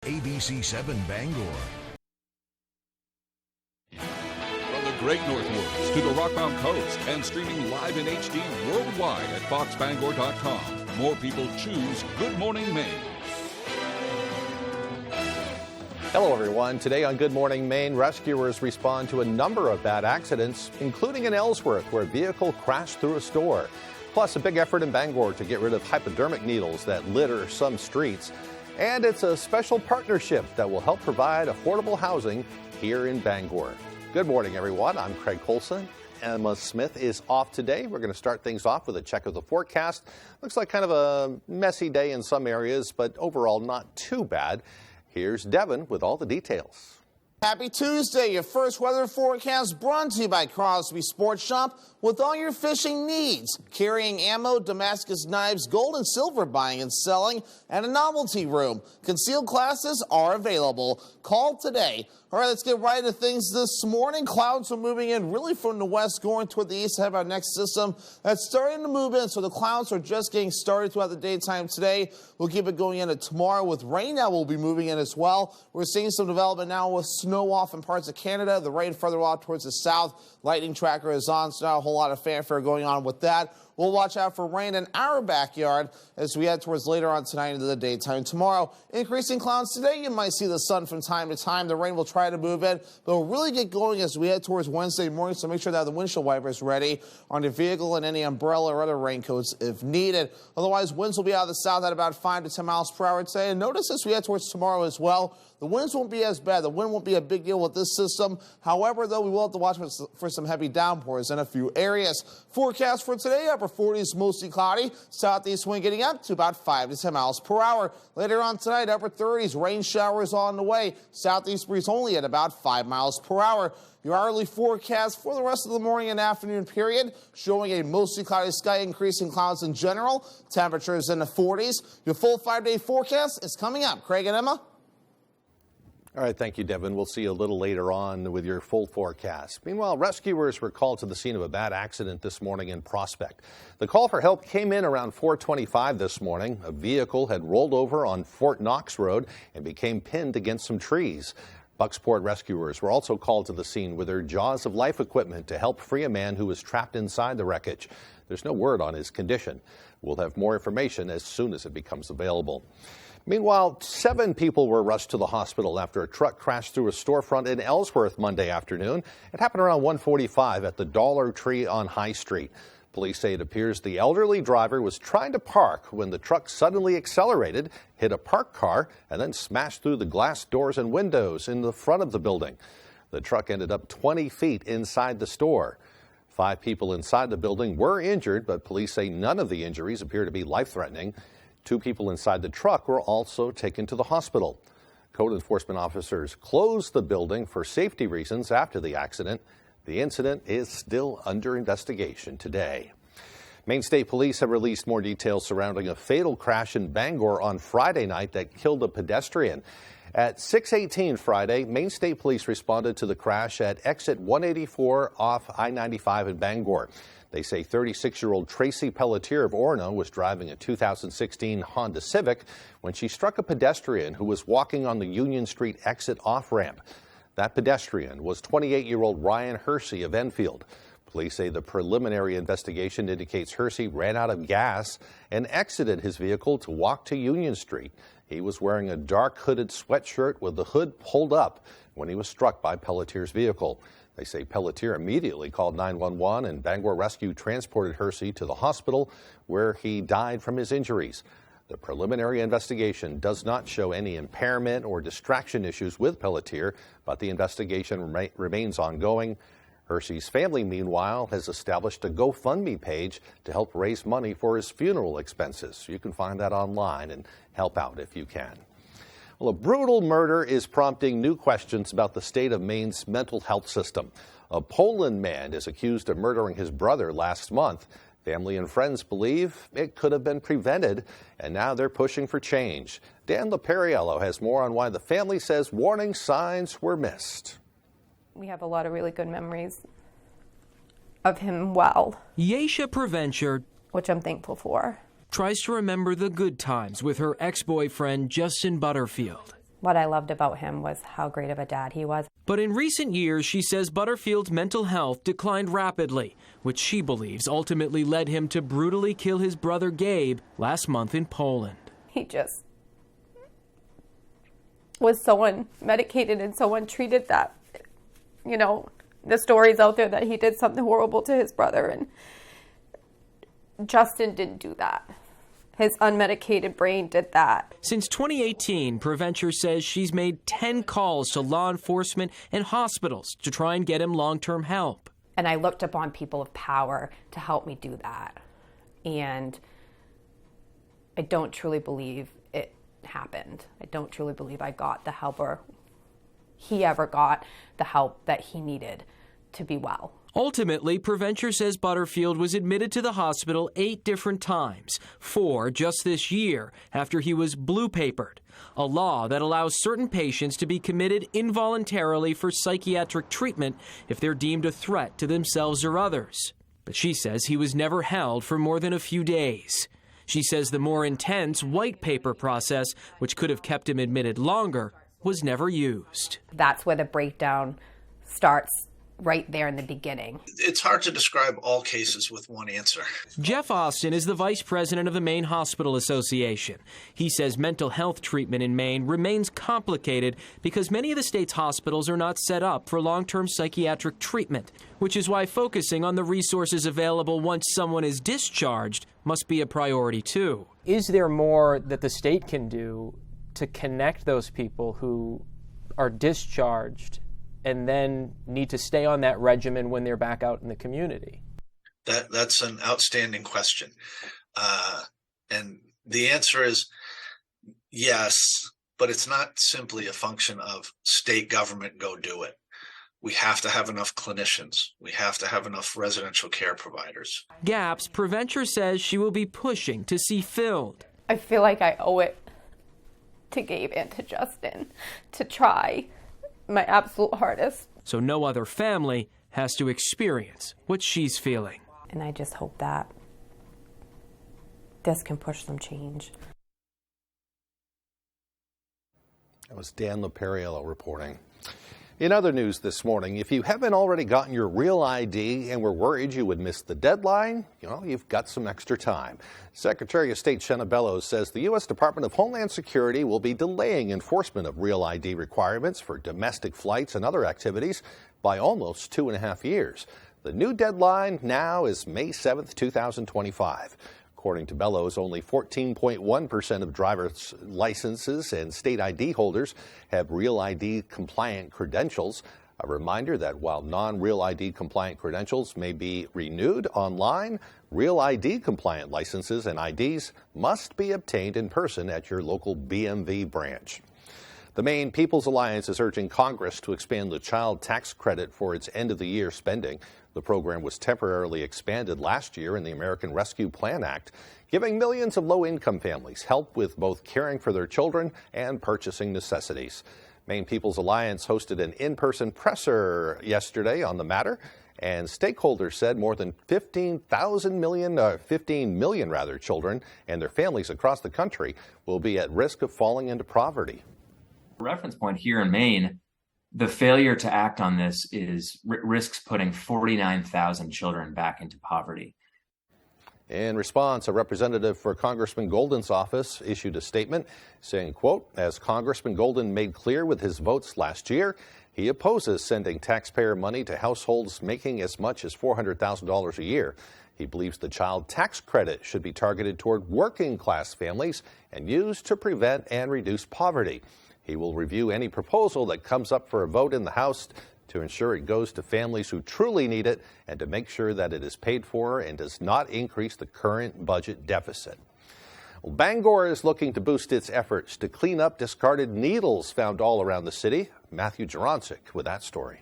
ABC 7 Bangor. From the Great Northwoods to the Rock Mountain Coast and streaming live in HD worldwide at foxbangor.com. More people choose Good Morning Maine. Hello, everyone. Today on Good Morning Maine, rescuers respond to a number of bad accidents, including in Ellsworth, where a vehicle crashed through a store. Plus, a big effort in Bangor to get rid of hypodermic needles that litter some streets. And it's a special partnership that will help provide affordable housing here in Bangor. Good morning, everyone. I'm Craig Colson. Emma Smith is off today. We're going to start things off with a check of the forecast. Looks like kind of a messy day in some areas, but overall not too bad. Here's Devin with all the details. Happy Tuesday. Your first weather forecast brought to you by Crosby Sports Shop with all your fishing needs. Carrying ammo, Damascus knives, gold and silver buying and selling, and a novelty room. Concealed classes are available. Call today. All right, let's get right into things this morning. Clouds are moving in really from the west, going toward the east. Ahead of our next system that's starting to move in, so the clouds are just getting started throughout the daytime today. We'll keep it going into tomorrow with rain that will be moving in as well. We're seeing some development now with snow off in parts of Canada. The rain further off towards the south. Lightning tracker is on, so not a whole lot of fanfare going on with that. We'll watch out for rain in our backyard as we head towards later on tonight into the daytime. Tomorrow, increasing clouds today. You might see the sun from time to time. The rain will try to move in, but we'll really get going as we head towards Wednesday morning, so make sure that the windshield wipers ready on your vehicle and any umbrella or other raincoats if needed. Otherwise, winds will be out of the south at about 5 to 10 miles per hour today. And notice as we head towards tomorrow as well, the winds won't be as bad. The wind won't be a big deal with this system. However, though, we will have to watch for some heavy downpours in a few areas. Forecast for today, upper 40s, mostly cloudy. Southeast wind getting up to about 5 to 10 miles per hour. Later on tonight, upper 30s, rain showers on the way. Southeast breeze only at about 5 miles per hour. Your hourly forecast for the rest of the morning and afternoon period showing a mostly cloudy sky, increasing clouds in general. Temperatures in the 40s. Your full 5-day forecast is coming up. Craig and Emma. All right, thank you, Devin. We'll see you a little later on with your full forecast. Meanwhile, rescuers were called to the scene of a bad accident this morning in Prospect. The call for help came in around 4:25 this morning. A vehicle had rolled over on Fort Knox Road and became pinned against some trees. Bucksport rescuers were also called to the scene with their Jaws of Life equipment to help free a man who was trapped inside the wreckage. There's no word on his condition. We'll have more information as soon as it becomes available. Meanwhile, 7 people were rushed to the hospital after a truck crashed through a storefront in Ellsworth Monday afternoon. It happened around 1:45 at the Dollar Tree on High Street. Police say it appears the elderly driver was trying to park when the truck suddenly accelerated, hit a parked car, and then smashed through the glass doors and windows in the front of the building. The truck ended up 20 feet inside the store. 5 people inside the building were injured, but police say none of the injuries appear to be life-threatening. 2 people inside the truck were also taken to the hospital. Code enforcement officers closed the building for safety reasons after the accident. The incident is still under investigation today. Maine State Police have released more details surrounding a fatal crash in Bangor on Friday night that killed a pedestrian. At 6:18 Friday, Maine State Police responded to the crash at exit 184 off I-95 in Bangor. They say 36-year-old Tracy Pelletier of Orono was driving a 2016 Honda Civic when she struck a pedestrian who was walking on the Union Street exit off-ramp. That pedestrian was 28-year-old Ryan Hersey of Enfield. Police say the preliminary investigation indicates Hersey ran out of gas and exited his vehicle to walk to Union Street. He was wearing a dark hooded sweatshirt with the hood pulled up when he was struck by Pelletier's vehicle. They say Pelletier immediately called 911 and Bangor Rescue transported Hersey to the hospital where he died from his injuries. The preliminary investigation does not show any impairment or distraction issues with Pelletier, but the investigation remains ongoing. Hersey's family, meanwhile, has established a GoFundMe page to help raise money for his funeral expenses. You can find that online and help out if you can. Well, a brutal murder is prompting new questions about the state of Maine's mental health system. A Poland man is accused of murdering his brother last month. Family and friends believe it could have been prevented, and now they're pushing for change. Dan Lapariello has more on why the family says warning signs were missed. We have a lot of really good memories of him well. Yesha Preventure, which I'm thankful for, tries to remember the good times with her ex-boyfriend, Justin Butterfield. What I loved about him was how great of a dad he was. But in recent years, she says Butterfield's mental health declined rapidly, which she believes ultimately led him to brutally kill his brother Gabe last month in Poland. He just was so unmedicated and so untreated that, you know, the stories out there that he did something horrible to his brother, and Justin didn't do that. His unmedicated brain did that. Since 2018, Preventure says she's made 10 calls to law enforcement and hospitals to try and get him long-term help. And I looked upon people of power to help me do that. And I don't truly believe it happened. I don't truly believe I got the help, or he ever got the help that he needed to be well. Ultimately, Preventure says Butterfield was admitted to the hospital 8 different times, 4 just this year, after he was blue-papered, a law that allows certain patients to be committed involuntarily for psychiatric treatment if they're deemed a threat to themselves or others. But she says he was never held for more than a few days. She says the more intense white paper process, which could have kept him admitted longer, was never used. That's where the breakdown starts, right there in the beginning. It's hard to describe all cases with one answer. Jeff Austin is the vice president of the Maine Hospital Association. He says mental health treatment in Maine remains complicated because many of the state's hospitals are not set up for long-term psychiatric treatment, which is why focusing on the resources available once someone is discharged must be a priority too. Is there more that the state can do to connect those people who are discharged and then need to stay on that regimen when they're back out in the community? That's an outstanding question. And the answer is yes, but it's not simply a function of state government go do it. We have to have enough clinicians. We have to have enough residential care providers. Gaps Preventure says she will be pushing to see filled. I feel like I owe it to Gabe and to Justin to try my absolute hardest. So no other family has to experience what she's feeling. And I just hope that this can push some change. That was Dan Lapariello reporting. In other news this morning, if you haven't already gotten your real ID and were worried you would miss the deadline, you've got some extra time. Secretary of State Shenna Bellows says the U.S. Department of Homeland Security will be delaying enforcement of real ID requirements for domestic flights and other activities by almost 2.5 years. The new deadline now is May 7th, 2025. According to Bellows, only 14.1% of driver's licenses and state ID holders have Real ID compliant credentials. A reminder that while non-Real ID compliant credentials may be renewed online, Real ID compliant licenses and IDs must be obtained in person at your local BMV branch. The Maine People's Alliance is urging Congress to expand the child tax credit for its end-of-the-year spending. The program was temporarily expanded last year in the American Rescue Plan Act, giving millions of low-income families help with both caring for their children and purchasing necessities. Maine People's Alliance hosted an in-person presser yesterday on the matter, and stakeholders said more than 15 million children and their families across the country will be at risk of falling into poverty. Reference point here in Maine, the failure to act on this risks putting 49,000 children back into poverty. In response, a representative for Congressman Golden's office issued a statement saying, quote, as Congressman Golden made clear with his votes last year, he opposes sending taxpayer money to households making as much as $400,000 a year. He believes the child tax credit should be targeted toward working class families and used to prevent and reduce poverty. He will review any proposal that comes up for a vote in the House to ensure it goes to families who truly need it and to make sure that it is paid for and does not increase the current budget deficit. Well, Bangor is looking to boost its efforts to clean up discarded needles found all around the city. Matthew Jurancic with that story.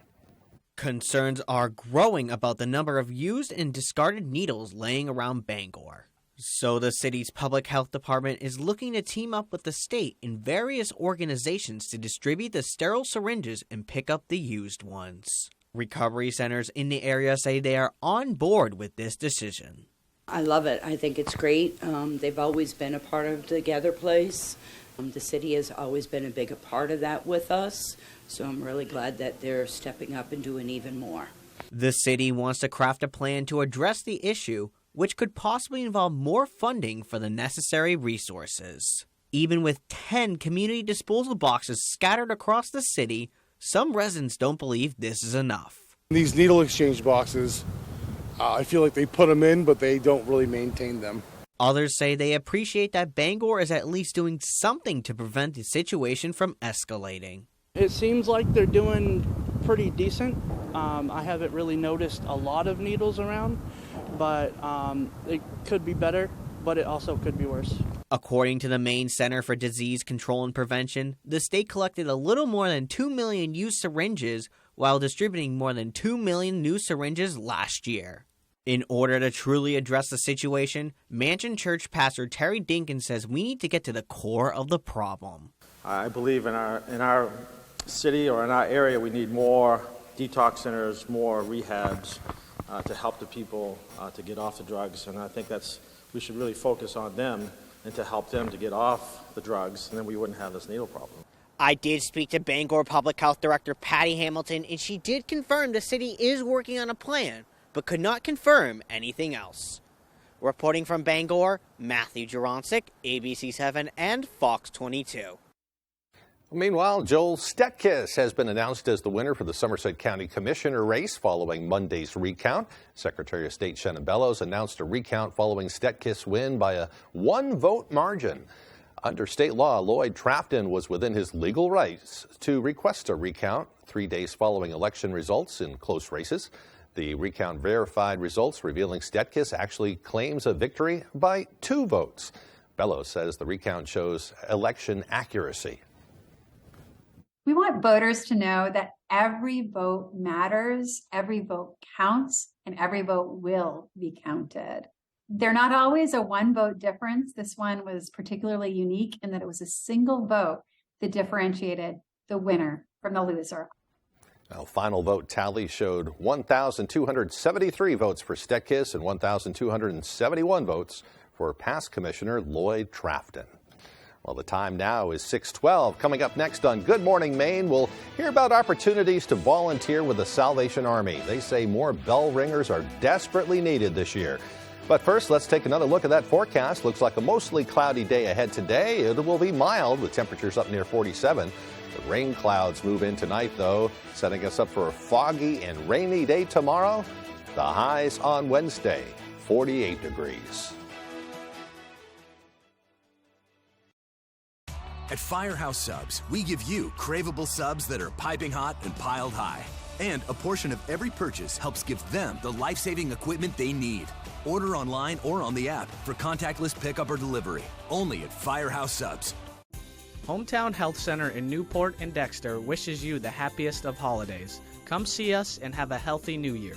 Concerns are growing about the number of used and discarded needles laying around Bangor. So the city's public health department is looking to team up with the state and various organizations to distribute the sterile syringes and pick up the used ones. Recovery centers in the area say they are on board with this decision. I love it. I think it's great. They've always been a part of the Gather Place. The city has always been a bigger part of that with us, so I'm really glad that they're stepping up and doing even more. The city wants to craft a plan to address the issue, which could possibly involve more funding for the necessary resources. Even with 10 community disposal boxes scattered across the city, some residents don't believe this is enough. These needle exchange boxes, I feel like they put them in, but they don't really maintain them. Others say they appreciate that Bangor is at least doing something to prevent the situation from escalating. It seems like they're doing pretty decent. I haven't really noticed a lot of needles around, but it could be better, but it also could be worse. According to the Maine Center for Disease Control and Prevention, the state collected a little more than 2 million used syringes while distributing more than 2 million new syringes last year. In order to truly address the situation, Mansion Church pastor Terry Dinkin says we need to get to the core of the problem. I believe in our city or in our area we need more detox centers, more rehabs to help the people to get off the drugs, and I think we should really focus on them and to help them to get off the drugs, and then we wouldn't have this needle problem. I did speak to Bangor Public Health Director Patty Hamilton, and she did confirm the city is working on a plan, but could not confirm anything else. Reporting from Bangor, Matthew Juronsik, ABC7 and Fox 22. Meanwhile, Joel Stetkis has been announced as the winner for the Somerset County Commissioner race following Monday's recount. Secretary of State Shannon Bellows announced a recount following Stetkis' win by a one-vote margin. Under state law, Lloyd Trafton was within his legal rights to request a recount 3 days following election results in close races. The recount verified results revealing Stetkis actually claims a victory by 2 votes. Bellows says the recount shows election accuracy. We want voters to know that every vote matters, every vote counts, and every vote will be counted. They're not always a one-vote difference. This one was particularly unique in that it was a single vote that differentiated the winner from the loser. Now, final vote tally showed 1,273 votes for Stetkis and 1,271 votes for past Commissioner Lloyd Trafton. Well, the time now is 6:12. Coming up next on Good Morning Maine, we'll hear about opportunities to volunteer with the Salvation Army. They say more bell ringers are desperately needed this year. But first, let's take another look at that forecast. Looks like a mostly cloudy day ahead today. It will be mild with temperatures up near 47. The rain clouds move in tonight, though, setting us up for a foggy and rainy day tomorrow. The highs on Wednesday, 48 degrees. At Firehouse Subs, we give you craveable subs that are piping hot and piled high. And a portion of every purchase helps give them the life-saving equipment they need. Order online or on the app for contactless pickup or delivery. Only at Firehouse Subs. Hometown Health Center in Newport and Dexter wishes you the happiest of holidays. Come see us and have a healthy new year.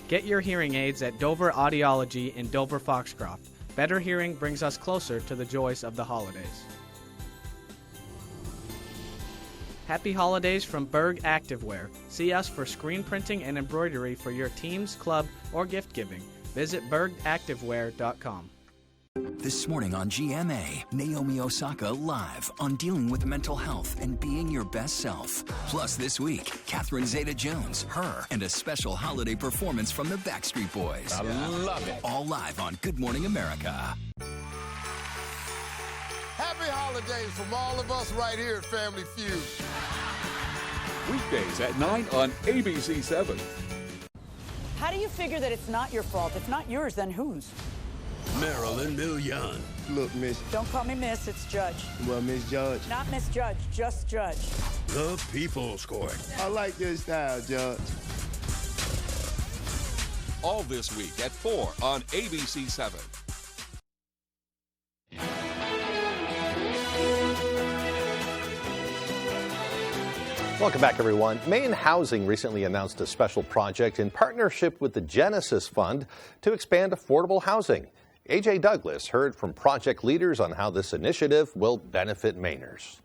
Get your hearing aids at Dover Audiology in Dover Foxcroft. Better hearing brings us closer to the joys of the holidays. Happy holidays from Berg Activewear. See us for screen printing and embroidery for your teams, club, or gift giving. Visit bergactivewear.com. This morning on GMA, Naomi Osaka live on dealing with mental health and being your best self. Plus this week, Catherine Zeta-Jones, her, and a special holiday performance from the Backstreet Boys. I love it. All live on Good Morning America. Happy holidays from all of us right here at Family Feud. Weekdays at 9 on ABC7. How do you figure that it's not your fault? If not yours, then whose? Marilyn Million. Look, Miss. Don't call me Miss, it's Judge. Well, Miss Judge. Not Miss Judge, just Judge. The People's Court. I like your style, Judge. All this week at 4 on ABC7. Welcome back, everyone. Maine Housing recently announced a special project in partnership with the Genesis Fund to expand affordable housing. A.J. Douglas heard from project leaders on how this initiative will benefit Mainers.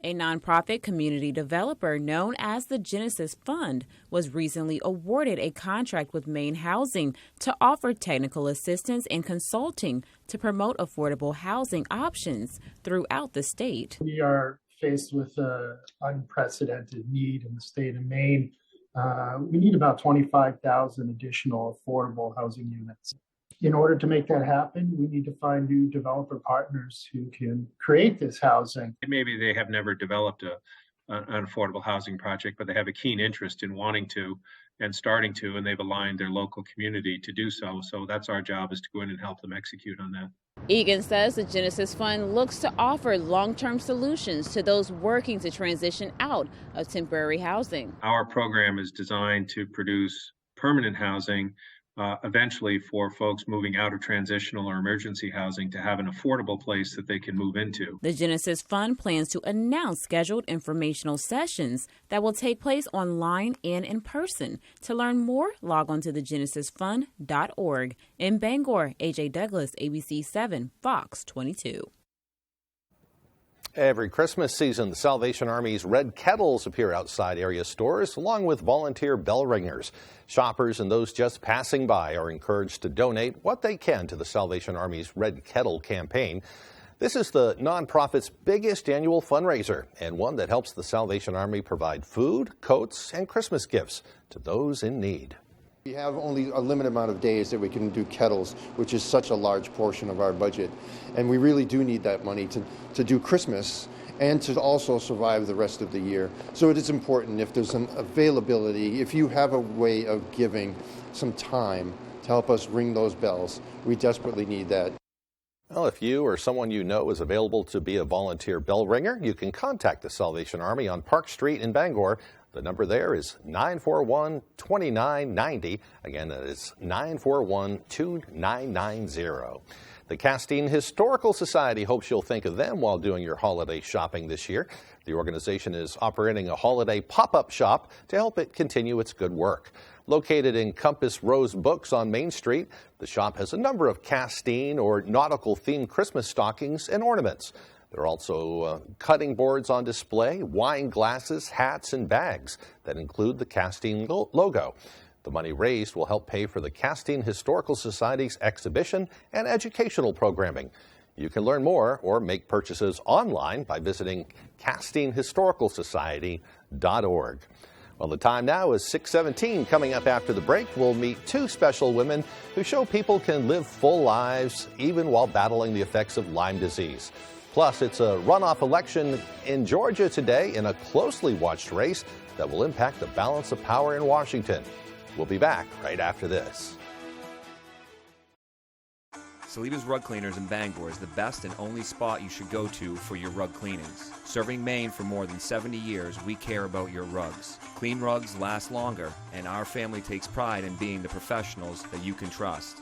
A nonprofit community developer known as the Genesis Fund was recently awarded a contract with Maine Housing to offer technical assistance and consulting to promote affordable housing options throughout the state. We are faced with an unprecedented need in the state of Maine. We need about 25,000 additional affordable housing units. In order to make that happen, we need to find new developer partners who can create this housing. Maybe they have never developed an affordable housing project, but they have a keen interest in wanting to and starting to, and they've aligned their local community to do so. So that's our job, is to go in and help them execute on that. Egan says the Genesis Fund looks to offer long-term solutions to those working to transition out of temporary housing. Our program is designed to produce permanent housing eventually for folks moving out of transitional or emergency housing to have an affordable place that they can move into. The Genesis Fund plans to announce scheduled informational sessions that will take place online and in person. To learn more, log on to thegenesisfund.org. In Bangor, AJ Douglas, ABC 7, Fox 22. Every Christmas season, the Salvation Army's red kettles appear outside area stores, along with volunteer bell ringers. Shoppers and those just passing by are encouraged to donate what they can to the Salvation Army's Red Kettle campaign. This is the nonprofit's biggest annual fundraiser, and one that helps the Salvation Army provide food, coats, and Christmas gifts to those in need. We have only a limited amount of days that we can do kettles, which is such a large portion of our budget. And we really do need that money to do Christmas and to also survive the rest of the year. So it is important, if there's an availability, if you have a way of giving some time to help us ring those bells, we desperately need that. Well, if you or someone you know is available to be a volunteer bell ringer, you can contact the Salvation Army on Park Street in Bangor. The number there is 941-2990. Again, that is 941-2990. The Castine Historical Society hopes you'll think of them while doing your holiday shopping this year. The organization is operating a holiday pop-up shop to help it continue its good work. Located in Compass Rose Books on Main Street, the shop has a number of Castine or nautical-themed Christmas stockings and ornaments. There are also cutting boards on display, wine glasses, hats, and bags that include the Castine logo. The money raised will help pay for the Castine Historical Society's exhibition and educational programming. You can learn more or make purchases online by visiting CastineHistoricalSociety.org. Well, the time now is 6:17. Coming up after the break, we'll meet two special women who show people can live full lives even while battling the effects of Lyme disease. Plus, it's a runoff election in Georgia today in a closely watched race that will impact the balance of power in Washington. We'll be back right after this. Saliba's Rug Cleaners in Bangor is the best and only spot you should go to for your rug cleanings. Serving Maine for more than 70 years, we care about your rugs. Clean rugs last longer, and our family takes pride in being the professionals that you can trust.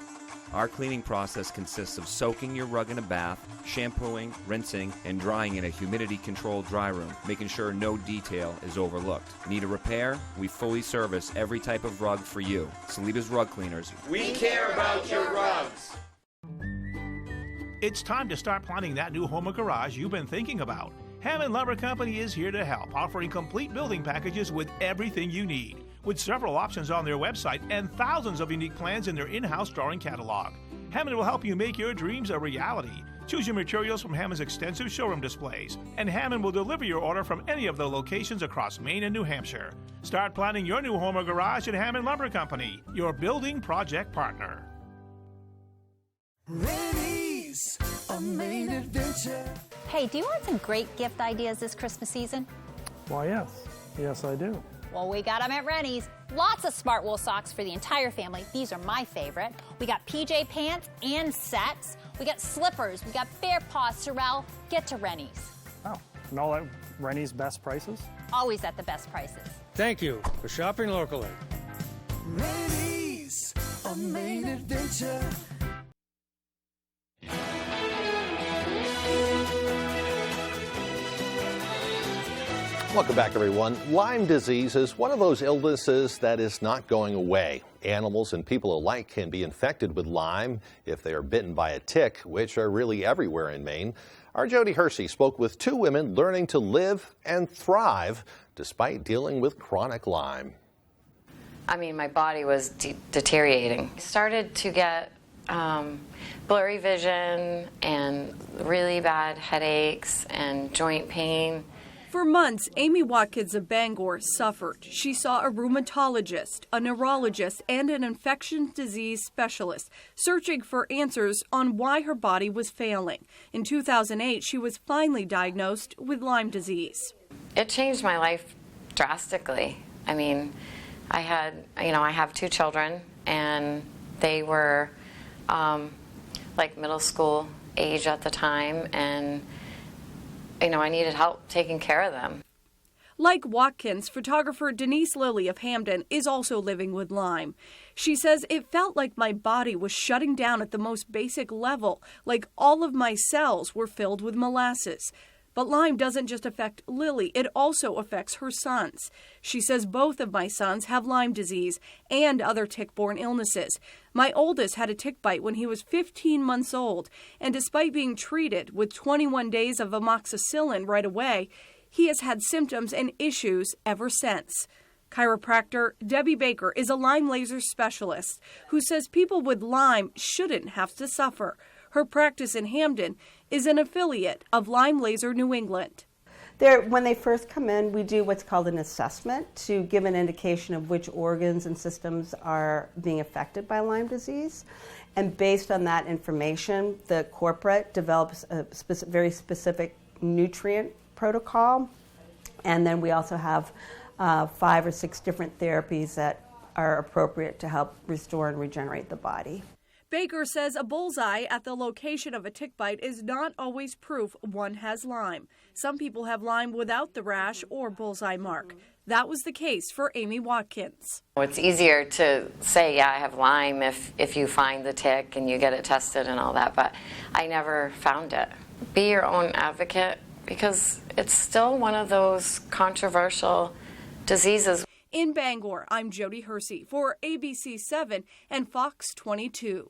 Our cleaning process consists of soaking your rug in a bath, shampooing, rinsing, and drying in a humidity-controlled dry room, making sure no detail is overlooked. Need a repair? We fully service every type of rug for you. Saliba's Rug Cleaners. We care about your rugs. It's time to start planning that new home or garage you've been thinking about. Hammond Lumber Company is here to help, offering complete building packages with everything you need. With several options on their website and thousands of unique plans in their in-house drawing catalog. Hammond will help you make your dreams a reality. Choose your materials from Hammond's extensive showroom displays, and Hammond will deliver your order from any of the locations across Maine and New Hampshire. Start planning your new home or garage at Hammond Lumber Company, your building project partner. Rennie's, a Maine adventure. Hey, do you want some great gift ideas this Christmas season? Why, yes. Yes, I do. Well, we got them at Rennie's. Lots of smart wool socks for the entire family. These are my favorite. We got PJ pants and sets. We got slippers. We got bear paw, Sorel. Get to Rennie's. Oh, and all at Rennie's best prices? Always at the best prices. Thank you for shopping locally. Rennie's, a Maine adventure. Welcome back, everyone. Lyme disease is one of those illnesses that is not going away. Animals and people alike can be infected with Lyme if they are bitten by a tick, which are really everywhere in Maine. Our Jody Hersey spoke with two women learning to live and thrive despite dealing with chronic Lyme. I mean, my body was deteriorating. I started to get blurry vision and really bad headaches and joint pain. For months, Amy Watkins of Bangor suffered. She saw a rheumatologist, a neurologist, and an infectious disease specialist searching for answers on why her body was failing. In 2008, she was finally diagnosed with Lyme disease. It changed my life drastically. I mean, I have 2 children, and they were like middle school age at the time, and I needed help taking care of them. Like Watkins, photographer Denise Lilly of Hamden is also living with Lyme. She says, it felt like my body was shutting down at the most basic level, like all of my cells were filled with molasses. But Lyme doesn't just affect Lilly, it also affects her sons. She says both of my sons have Lyme disease and other tick-borne illnesses. My oldest had a tick bite when he was 15 months old, and despite being treated with 21 days of amoxicillin right away, he has had symptoms and issues ever since. Chiropractor Debbie Baker is a Lyme laser specialist who says people with Lyme shouldn't have to suffer. Her practice in Hamden is an affiliate of Lyme Laser New England. When they first come in, we do what's called an assessment to give an indication of which organs and systems are being affected by Lyme disease. And based on that information, the corporate develops a very specific nutrient protocol. And then we also have 5 or 6 different therapies that are appropriate to help restore and regenerate the body. Baker says a bullseye at the location of a tick bite is not always proof one has Lyme. Some people have Lyme without the rash or bullseye mark. That was the case for Amy Watkins. It's easier to say, yeah, I have Lyme if you find the tick and you get it tested and all that, but I never found it. Be your own advocate because it's still one of those controversial diseases. In Bangor, I'm Jody Hersey for ABC 7 and Fox 22.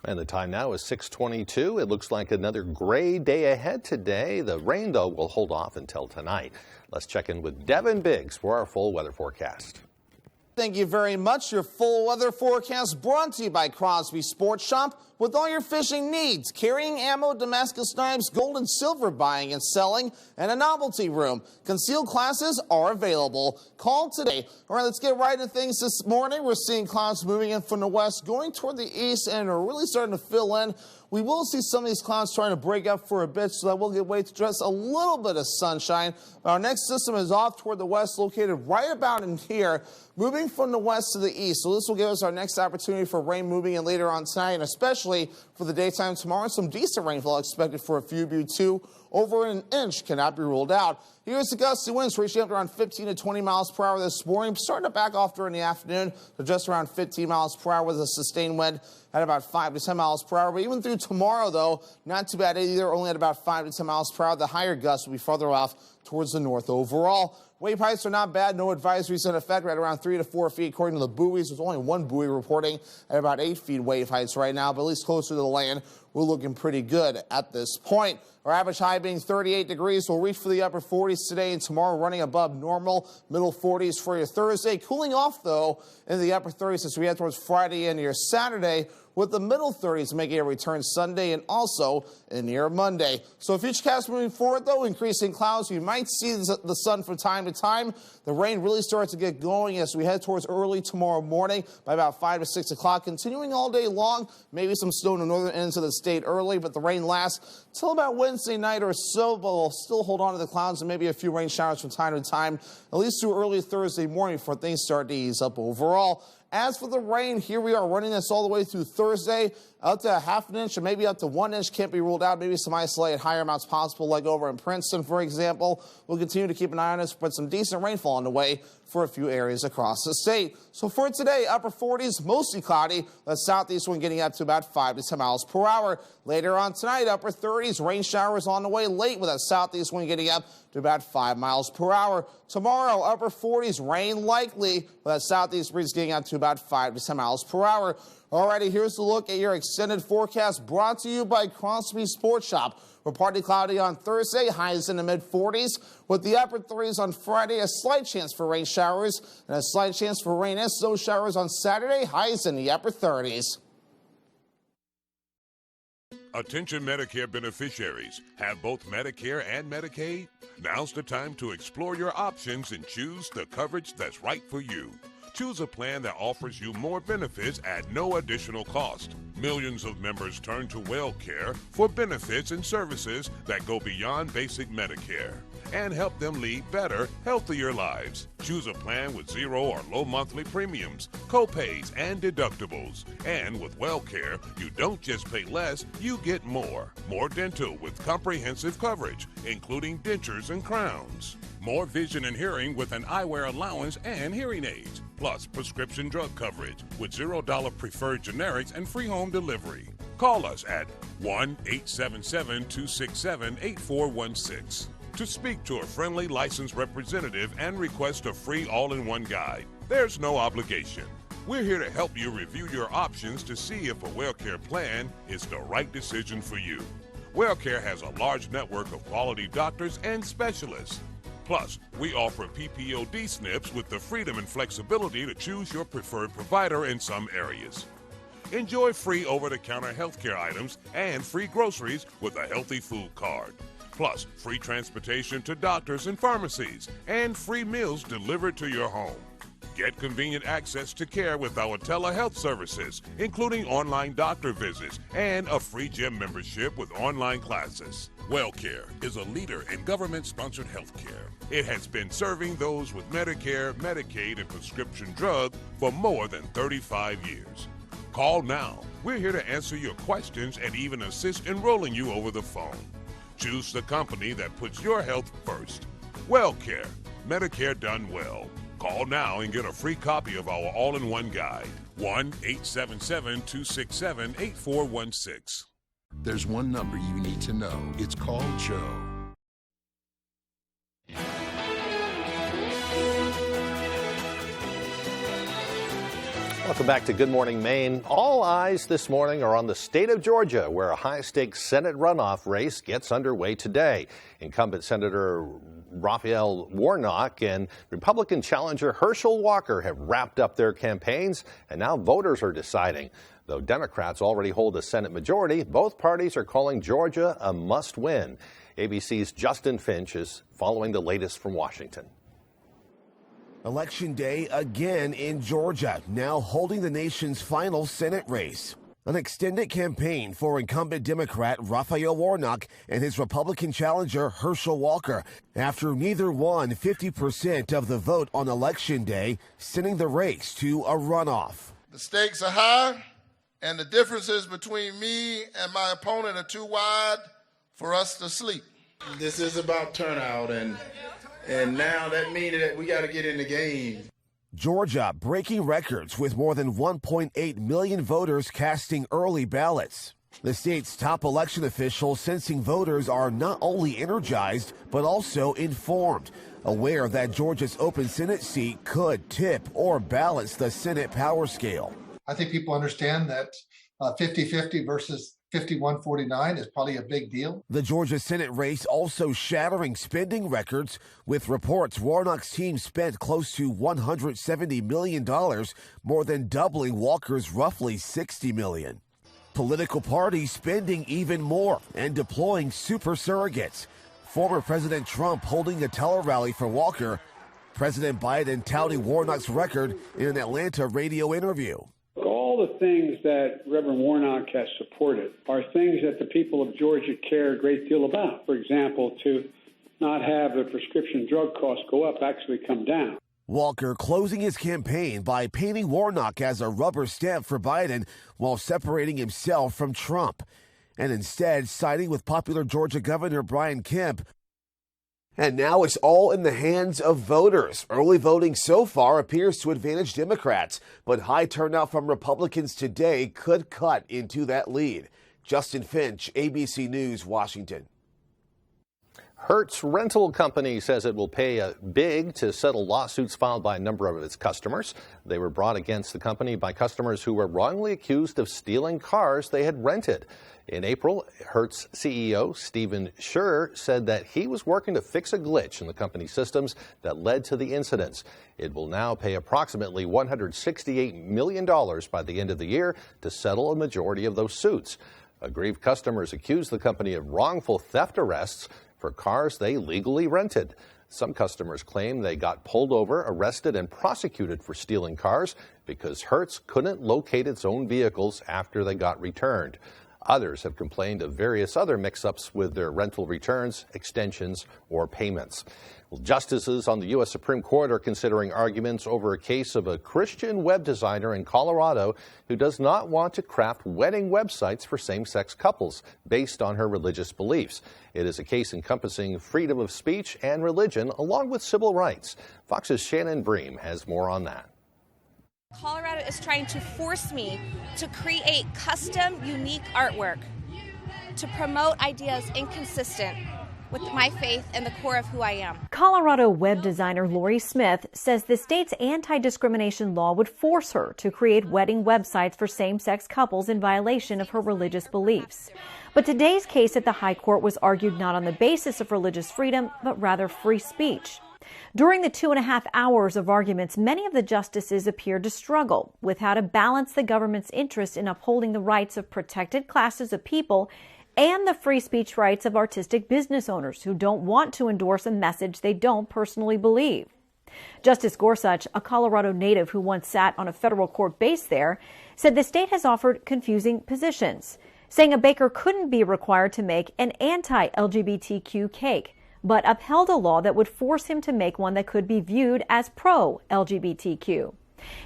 And the time now is 6:22. It looks like another gray day ahead today. The rain, though, will hold off until tonight. Let's check in with Devin Biggs for our full weather forecast. Thank you very much. Your full weather forecast brought to you by Crosby Sports Shop. With all your fishing needs, carrying ammo, Damascus knives, gold and silver buying and selling, and a novelty room. Concealed classes are available. Call today. All right, let's get right into things this morning. We're seeing clouds moving in from the west, going toward the east, and are really starting to fill in. We will see some of these clouds trying to break up for a bit, so that we'll get way to just a little bit of sunshine. Our next system is off toward the west, located right about in here, moving from the west to the east. So this will give us our next opportunity for rain moving in later on tonight, and especially for the daytime tomorrow. Some decent rainfall expected for a few of you, too. Over an inch cannot be ruled out. Here's the gusty winds reaching up to around 15 to 20 miles per hour this morning, starting to back off during the afternoon to just around 15 miles per hour with a sustained wind at about 5 to 10 miles per hour. But even through tomorrow, though, not too bad either, only at about 5 to 10 miles per hour. The higher gusts will be further off towards the north overall. Wave heights are not bad. No advisories in effect, right around 3 to 4 feet according to the buoys. There's only one buoy reporting at about 8 feet wave heights right now, but at least closer to the land, we're looking pretty good at this point. Our average high being 38 degrees. We'll reach for the upper 40s today and tomorrow, running above normal, middle 40s for your Thursday. Cooling off, though, in the upper 30s as we head towards Friday and your Saturday, with the middle 30s making a return Sunday and also in your Monday. So futurecast moving forward, though, increasing clouds. You might see the sun from time to time. The rain really starts to get going as we head towards early tomorrow morning by about 5 to 6 o'clock, continuing all day long. Maybe some snow in the northern ends of the state early, but the rain lasts till about Wednesday night or so, but we'll still hold on to the clouds and maybe a few rain showers from time to time, at least through early Thursday morning before things start to ease up overall. As for the rain, here we are running this all the way through Thursday, up to a half an inch or maybe up to 1 inch. Can't be ruled out. Maybe some isolated higher amounts possible, like over in Princeton, for example. We'll continue to keep an eye on this, but some decent rainfall on the way for a few areas across the state. So for today, upper 40s, mostly cloudy. The southeast wind getting up to about 5 to 10 miles per hour. Later on tonight, upper 30s, rain showers on the way late with that southeast wind getting up to about 5 miles per hour. Tomorrow, upper 40s, rain likely with that southeast breeze getting up to about 5 to 10 miles per hour. Alrighty, here's a look at your extended forecast brought to you by Crosby Sports Shop. We're partly cloudy on Thursday, highs in the mid-40s, with the upper 30s on Friday, a slight chance for rain showers, and a slight chance for rain and snow showers on Saturday, highs in the upper 30s. Attention Medicare beneficiaries. Have both Medicare and Medicaid? Now's the time to explore your options and choose the coverage that's right for you. Choose a plan that offers you more benefits at no additional cost. Millions of members turn to WellCare for benefits and services that go beyond basic Medicare and help them lead better, healthier lives. Choose a plan with zero or low monthly premiums, co-pays, and deductibles. And with WellCare, you don't just pay less, you get more. More dental with comprehensive coverage, including dentures and crowns. More vision and hearing with an eyewear allowance and hearing aids. Plus prescription drug coverage with $0 preferred generics and free home delivery. Call us at 1-877-267-8416 to speak to a friendly licensed representative and request a free all-in-one guide. There's no obligation. We're here to help you review your options to see if a WellCare plan is the right decision for you. WellCare has a large network of quality doctors and specialists. Plus, we offer PPOD SNPs with the freedom and flexibility to choose your preferred provider in some areas. Enjoy free over-the-counter healthcare items and free groceries with a healthy food card. Plus, free transportation to doctors and pharmacies and free meals delivered to your home. Get convenient access to care with our telehealth services, including online doctor visits and a free gym membership with online classes. WellCare is a leader in government-sponsored health care. It has been serving those with Medicare, Medicaid, and prescription drug for more than 35 years. Call now. We're here to answer your questions and even assist enrolling you over the phone. Choose the company that puts your health first. WellCare, Medicare done well. Call now and get a free copy of our all-in-one guide. 1-877-267-8416. There's one number you need to know. It's called Joe. Welcome back to Good Morning Maine. All eyes this morning are on the state of Georgia, where a high-stakes Senate runoff race gets underway today. Incumbent Senator Raphael Warnock and Republican challenger Herschel Walker have wrapped up their campaigns, and now voters are deciding. Though Democrats already hold a Senate majority, both parties are calling Georgia a must-win. ABC's Justin Finch is following the latest from Washington. Election day again in Georgia, now holding the nation's final Senate race. An extended campaign for incumbent Democrat Raphael Warnock and his Republican challenger Herschel Walker, after neither won 50% of the vote on Election day, sending the race to a runoff. The stakes are high, and the differences between me and my opponent are too wide for us to sleep. This is about turnout, and now that means that we got to get in the game. Georgia breaking records with more than 1.8 million voters casting early ballots. The state's top election officials sensing voters are not only energized, but also informed, aware that Georgia's open Senate seat could tip or balance the Senate power scale. I think people understand that 50-50 versus 51-49 is probably a big deal. The Georgia Senate race also shattering spending records, with reports Warnock's team spent close to $170 million, more than doubling Walker's roughly $60 million. Political parties spending even more and deploying super surrogates. Former President Trump holding a tele-rally for Walker. President Biden touting Warnock's record in an Atlanta radio interview. All the things that Reverend Warnock has supported are things that the people of Georgia care a great deal about. For example, to not have the prescription drug costs go up, actually come down. Walker closing his campaign by painting Warnock as a rubber stamp for Biden while separating himself from Trump, and instead siding with popular Georgia Governor Brian Kemp. And now it's all in the hands of voters. Early voting so far appears to advantage Democrats, but high turnout from Republicans today could cut into that lead. Justin Finch, ABC News, Washington. Hertz Rental Company says it will pay big to settle lawsuits filed by a number of its customers. They were brought against the company by customers who were wrongly accused of stealing cars they had rented. In April, Hertz CEO Stephen Scher said that he was working to fix a glitch in the company's systems that led to the incidents. It will now pay approximately $168 million by the end of the year to settle a majority of those suits. Aggrieved customers accused the company of wrongful theft arrests for cars they legally rented. Some customers claim they got pulled over, arrested, and prosecuted for stealing cars because Hertz couldn't locate its own vehicles after they got returned. Others have complained of various other mix-ups with their rental returns, extensions, or payments. Well, justices on the U.S. Supreme Court are considering arguments over a case of a Christian web designer in Colorado who does not want to craft wedding websites for same-sex couples based on her religious beliefs. It is a case encompassing freedom of speech and religion, along with civil rights. Fox's Shannon Bream has more on that. Colorado is trying to force me to create custom, unique artwork to promote ideas inconsistent with my faith and the core of who I am. Colorado web designer Lori Smith says the state's anti-discrimination law would force her to create wedding websites for same-sex couples in violation of her religious beliefs. But today's case at the High Court was argued not on the basis of religious freedom, but rather free speech. During the 2.5 hours of arguments, many of the justices appeared to struggle with how to balance the government's interest in upholding the rights of protected classes of people and the free speech rights of artistic business owners who don't want to endorse a message they don't personally believe. Justice Gorsuch, a Colorado native who once sat on a federal court base there, said the state has offered confusing positions, saying a baker couldn't be required to make an anti-LGBTQ cake, but upheld a law that would force him to make one that could be viewed as pro-LGBTQ.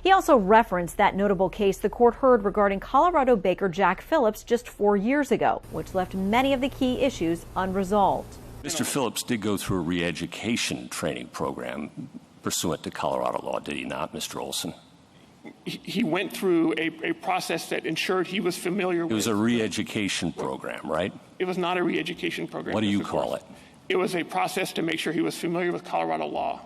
He also referenced that notable case the court heard regarding Colorado baker Jack Phillips just 4 years ago, which left many of the key issues unresolved. Mr. Phillips did go through a re-education training program pursuant to Colorado law, did he not, Mr. Olson? He went through a process that ensured he was familiar with... It was a re-education program, right? It was not a re-education program. What do you call it? It was a process to make sure he was familiar with Colorado law.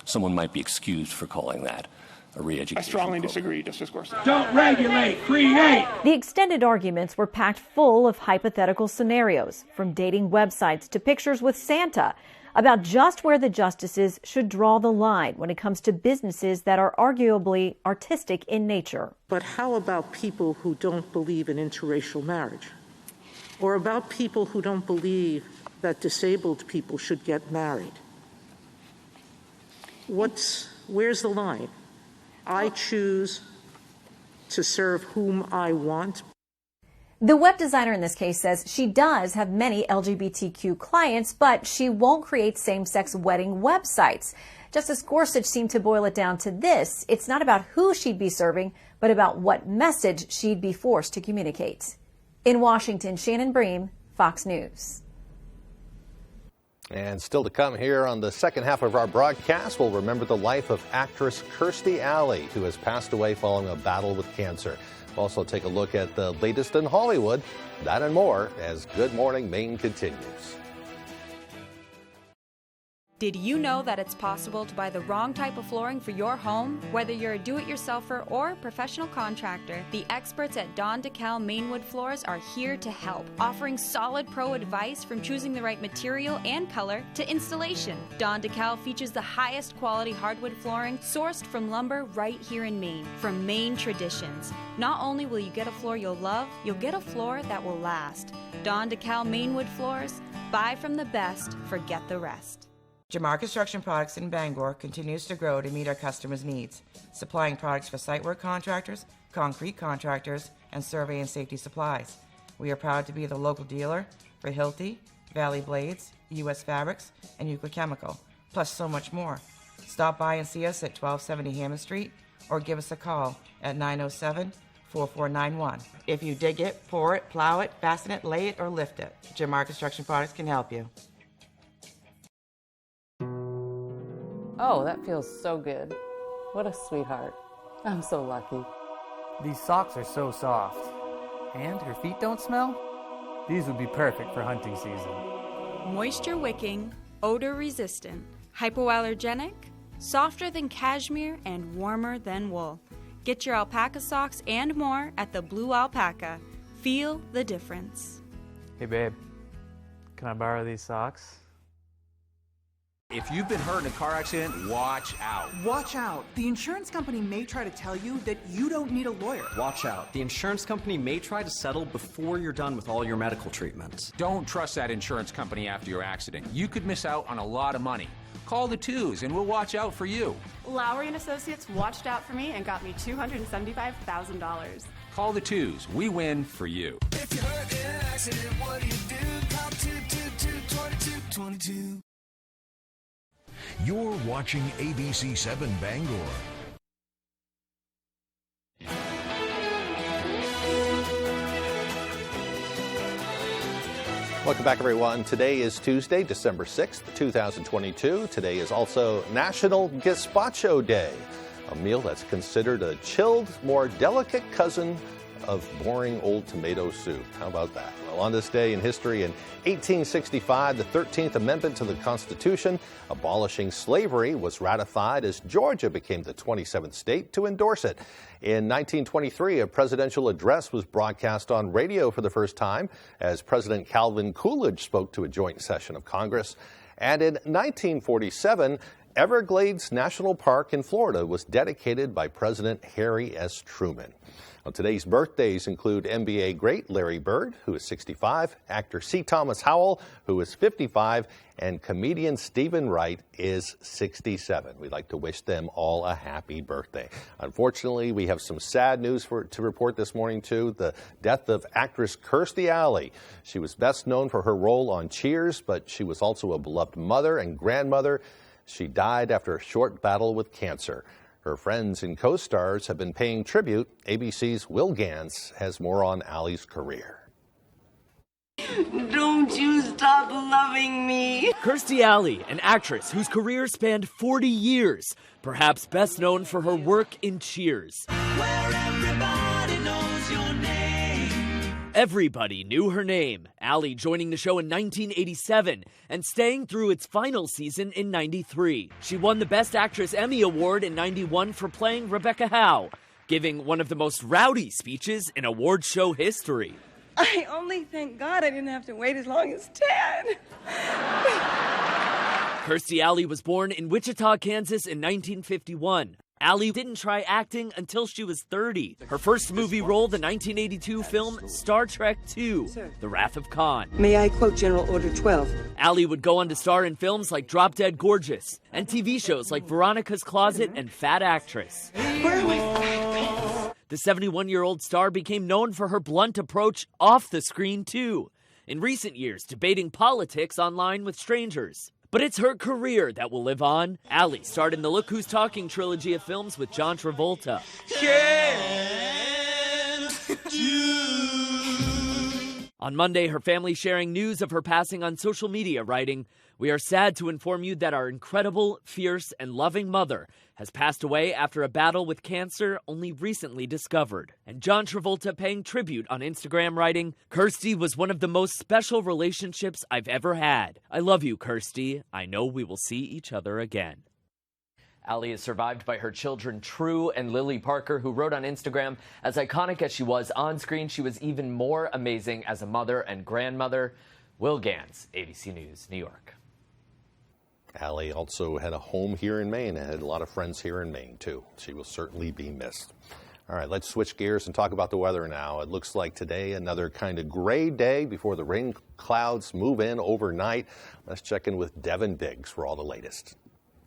Someone might be excused for calling that a re-education I strongly program. disagree, Justice Gorsuch. Don't regulate, create! The extended arguments were packed full of hypothetical scenarios, from dating websites to pictures with Santa, about just where the justices should draw the line when it comes to businesses that are arguably artistic in nature. But how about people who don't believe in interracial marriage? Or about people who don't believe that disabled people should get married? Where's the line? I choose to serve whom I want. The web designer in this case says she does have many LGBTQ clients, but she won't create same-sex wedding websites. Justice Gorsuch seemed to boil it down to this: it's not about who she'd be serving, but about what message she'd be forced to communicate. In Washington, Shannon Bream, Fox News. And still to come here on the second half of our broadcast, we'll remember the life of actress Kirstie Alley, who has passed away following a battle with cancer. We'll also take a look at the latest in Hollywood. That and more as Good Morning Maine continues. Did you know that it's possible to buy the wrong type of flooring for your home? Whether you're a do-it-yourselfer or professional contractor, the experts at Don DeKalb Mainwood Floors are here to help, offering solid pro advice from choosing the right material and color to installation. Don DeKalb features the highest quality hardwood flooring sourced from lumber right here in Maine, from Maine traditions. Not only will you get a floor you'll love, you'll get a floor that will last. Don DeKalb Mainwood Floors, buy from the best, forget the rest. Jamar Construction Products in Bangor continues to grow to meet our customers' needs, supplying products for site work contractors, concrete contractors, and survey and safety supplies. We are proud to be the local dealer for Hilti, Valley Blades, U.S. Fabrics, and Euclid Chemical, plus so much more. Stop by and see us at 1270 Hammond Street or give us a call at 907-4491. If you dig it, pour it, plow it, fasten it, lay it, or lift it, Jamar Construction Products can help you. Oh, that feels so good. What a sweetheart. I'm so lucky. These socks are so soft. And her feet don't smell? These would be perfect for hunting season. moisture-wicking, odor-resistant, hypoallergenic, softer than cashmere, and warmer than wool. Get your alpaca socks and more at the Blue Alpaca. Feel the difference. Hey babe, can I borrow these socks? If you've been hurt in a car accident, watch out. Watch out. The insurance company may try to tell you that you don't need a lawyer. Watch out. The insurance company may try to settle before you're done with all your medical treatments. Don't trust that insurance company after your accident. You could miss out on a lot of money. Call the twos and we'll watch out for you. Lowry & Associates watched out for me and got me $275,000. Call the twos. We win for you. If you're hurt in an accident, what do? Call 222-2222. You're watching ABC 7 Bangor. Welcome back, everyone. Today is Tuesday, December 6th, 2022. Today is also National Gazpacho Day, a meal that's considered a chilled, more delicate cousin of boring old tomato soup. How about that? Well, on this day in history, in 1865, the 13th Amendment to the Constitution abolishing slavery was ratified as Georgia became the 27th state to endorse it. In 1923, a presidential address was broadcast on radio for the first time as President Calvin Coolidge spoke to a joint session of Congress. And in 1947, Everglades National Park in Florida was dedicated by President Harry S. Truman. Well, today's birthdays include NBA great Larry Bird, who is 65, actor C. Thomas Howell, who is 55, and comedian Stephen Wright is 67. We'd like to wish them all a happy birthday. Unfortunately, we have some sad news to report this morning, too. The death of actress Kirstie Alley. She was best known for her role on Cheers, but she was also a beloved mother and grandmother. She died after a short battle with cancer. Her friends and co-stars have been paying tribute. ABC's Will Gans has more on Allie's career. Don't you stop loving me. Kirstie Alley, an actress whose career spanned 40 years, perhaps best known for her work in Cheers. Where everybody knows your name. Everybody knew her name. Alley joining the show in 1987 and staying through its final season in 93. She won the Best Actress Emmy Award in 91 for playing Rebecca Howe, giving one of the most rowdy speeches in award show history. I only thank God I didn't have to wait as long as 10. Kirstie Alley was born in Wichita, Kansas in 1951. Alley didn't try acting until she was 30. Her first movie role, the 1982 film Star Trek II, The Wrath of Khan. May I quote General Order 12? Alley would go on to star in films like Drop Dead Gorgeous and TV shows like Veronica's Closet and Fat Actress. Where are my The 71-year-old star became known for her blunt approach off the screen, too. In recent years, debating politics online with strangers. But it's her career that will live on. Alley starred in the Look Who's Talking trilogy of films with John Travolta. On Monday, her family sharing news of her passing on social media, writing, "We are sad to inform you that our incredible, fierce, and loving mother has passed away after a battle with cancer only recently discovered." And John Travolta paying tribute on Instagram, writing, "Kirstie was one of the most special relationships I've ever had. I love you, Kirstie. I know we will see each other again." Alley is survived by her children, True and Lily Parker, who wrote on Instagram, "As iconic as she was on screen, she was even more amazing as a mother and grandmother." Will Gans, ABC News, New York. Alley also had a home here in Maine and had a lot of friends here in Maine, too. She will certainly be missed. All right, let's switch gears and talk about the weather now. It looks like today another kind of gray day before the rain clouds move in overnight. Let's check in with Devin Biggs for all the latest.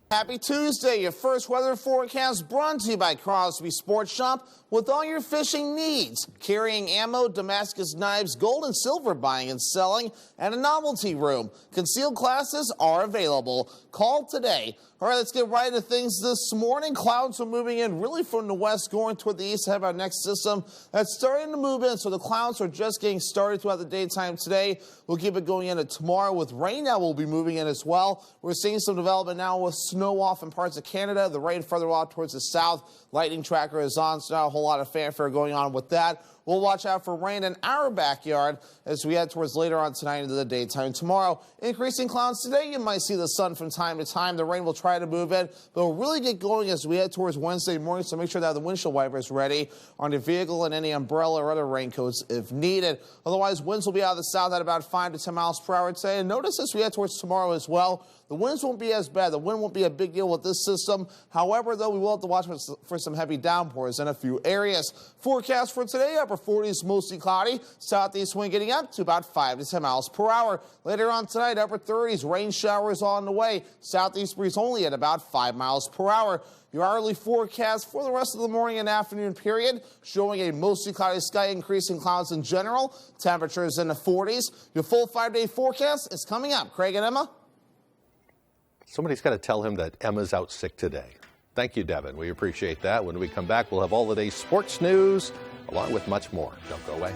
Happy Tuesday. Your first weather forecast brought to you by Crosby Sports Shop with all your fishing needs. Carrying ammo, Damascus knives, gold and silver buying and selling, and a novelty room. Concealed classes are available. Call today. All right, let's get right into things this morning. Clouds are moving in really from the west, going toward the east. Have our next system that's starting to move in. So the clouds are just getting started throughout the daytime today. We'll keep it going into tomorrow with rain. Now we'll be moving in as well. We're seeing some development now with snow off in parts of Canada. The rain further out towards the south. Lightning tracker is on, so now a whole lot of fanfare going on with that. We'll watch out for rain in our backyard as we head towards later on tonight into the daytime tomorrow. Increasing clouds today. You might see the sun from time to time. The rain will try to move in, but will really get going as we head towards Wednesday morning, so make sure to have the windshield wipers ready on your vehicle and any umbrella or other raincoats if needed. Otherwise, winds will be out of the south at about 5 to 10 miles per hour today. And notice as we head towards tomorrow as well, the winds won't be as bad. The wind won't be a big deal with this system. However, though, we will have to watch for some heavy downpours in a few areas. Forecast for today, upper 40s, mostly cloudy. Southeast wind getting up to about 5 to 10 miles per hour. Later on tonight, upper 30s, rain showers on the way. Southeast breeze only at about 5 miles per hour. Your hourly forecast for the rest of the morning and afternoon period showing a mostly cloudy sky, increasing clouds in general. Temperatures in the 40s. Your full 5-day forecast is coming up. Craig and Emma. Somebody's got to tell him that Emma's out sick today. Thank you, Devin. We appreciate that. When we come back, we'll have all the day's sports news, along with much more. Don't go away.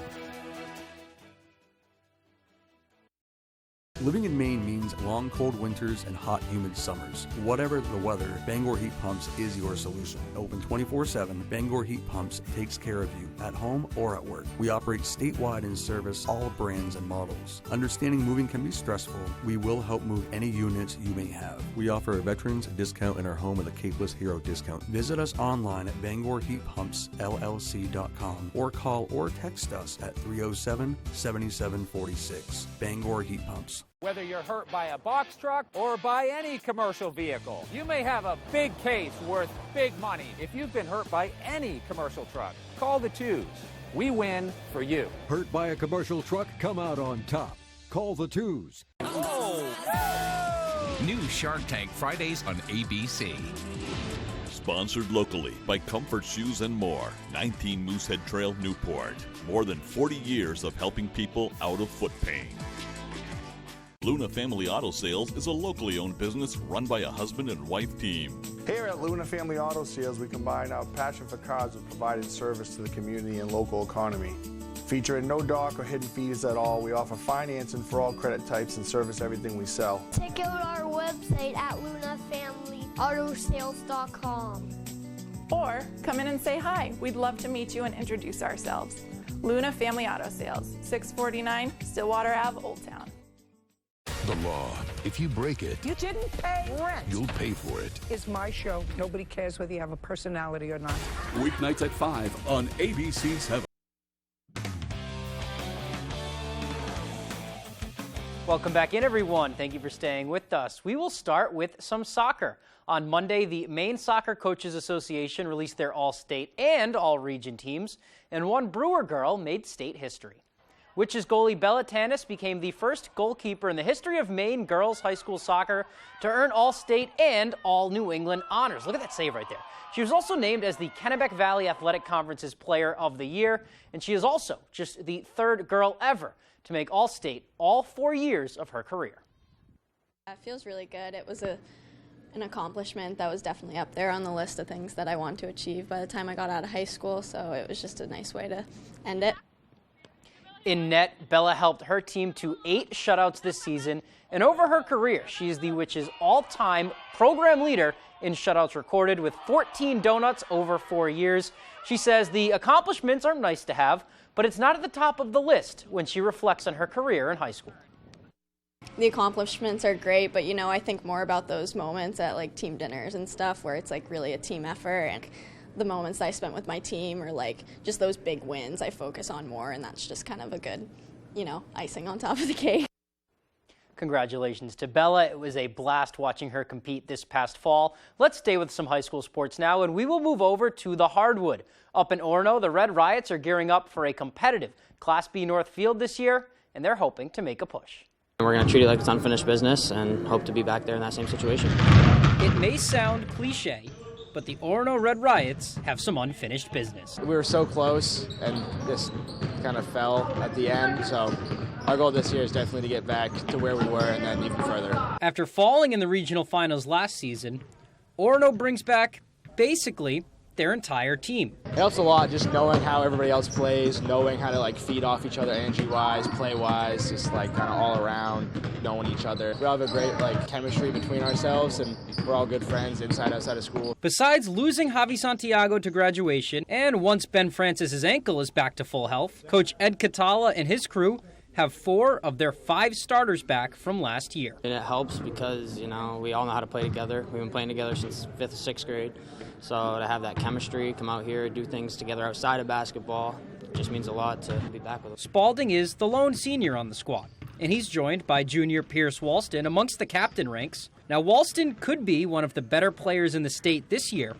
Living in Maine means long, cold winters and hot, humid summers. Whatever the weather, Bangor Heat Pumps is your solution. Open 24/7, Bangor Heat Pumps takes care of you at home or at work. We operate statewide and service all brands and models. Understanding moving can be stressful. We will help move any units you may have. We offer a veterans discount in our home with a Capeless Hero discount. Visit us online at BangorHeatPumpsLLC.com or call or text us at 307-7746. Bangor Heat Pumps. Whether you're hurt by a box truck or by any commercial vehicle, you may have a big case worth big money. If you've been hurt by any commercial truck, call the twos. We win for you. Hurt by a commercial truck? Come out on top. Call the twos. New Shark Tank Fridays on ABC. Sponsored locally by Comfort Shoes and More, 19 Moosehead Trail, Newport. More than 40 years of helping people out of foot pain. Luna Family Auto Sales is a locally owned business run by a husband and wife team. Here at Luna Family Auto Sales, we combine our passion for cars with providing service to the community and local economy. Featuring no dark or hidden fees at all, we offer financing for all credit types and service everything we sell. Check out our website at lunafamilyautosales.com. Or come in and say hi. We'd love to meet you and introduce ourselves. Luna Family Auto Sales, 649 Stillwater Ave, Old Town. The law. If you break it, You didn't pay rent. you'll pay for it. It's my show. Nobody cares whether you have a personality or not. Weeknights at 5 on ABC 7. Welcome back in, everyone. Thank you for staying with us. We will start with some soccer. On Monday, the Maine Soccer Coaches Association released their all-state and all-region teams, and one Brewer girl made state history. Witches goalie Bella Tanis became the first goalkeeper in the history of Maine girls high school soccer to earn all-state and all-New England honors. Look at that save right there. She was also named as the Kennebec Valley Athletic Conference's Player of the Year, and she is also just the third girl ever to make all-state all 4 years of her career. It feels really good. It was an accomplishment that was definitely up there on the list of things that I want to achieve by the time I got out of high school, so it was just a nice way to end it. In net, Bella helped her team to 8 shutouts this season, and over her career, she is the Witches' all-time program leader in shutouts recorded with 14 donuts over 4 years. She says the accomplishments are nice to have, but it's not at the top of the list when she reflects on her career in high school. The accomplishments are great, but I think more about those moments at like team dinners and stuff where it's like really a team effort, and the moments I spent with my team or like just those big wins I focus on more, and that's just kind of a good, icing on top of the cake. Congratulations to Bella. It was a blast watching her compete this past fall. Let's stay with some high school sports now, and we will move over to the hardwood. Up in Orono, the Red Riots are gearing up for a competitive Class B North field this year, and they're hoping to make a push. We're going to treat it like it's unfinished business and hope to be back there in that same situation. It may sound cliche, but the Orono Red Riots have some unfinished business. We were so close and just kind of fell at the end, so our goal this year is definitely to get back to where we were and then even further. After falling in the regional finals last season, Orono brings back basically their entire team. It helps a lot just knowing how everybody else plays, knowing how to like feed off each other energy-wise, play-wise, just like kind of all around knowing each other. We all have a great like chemistry between ourselves, and we're all good friends inside, outside of school. Besides losing Javi Santiago to graduation, and once Ben Francis's ankle is back to full health, Coach Ed Catala and his crew have 4 of their 5 starters back from last year. And it helps because, we all know how to play together. We've been playing together since 5th or 6th grade. So to have that chemistry, come out here, do things together outside of basketball, just means a lot to be back with them. Spalding is the lone senior on the squad, and he's joined by junior Pierce Walston amongst the captain ranks. Now, Walston could be one of the better players in the state this year,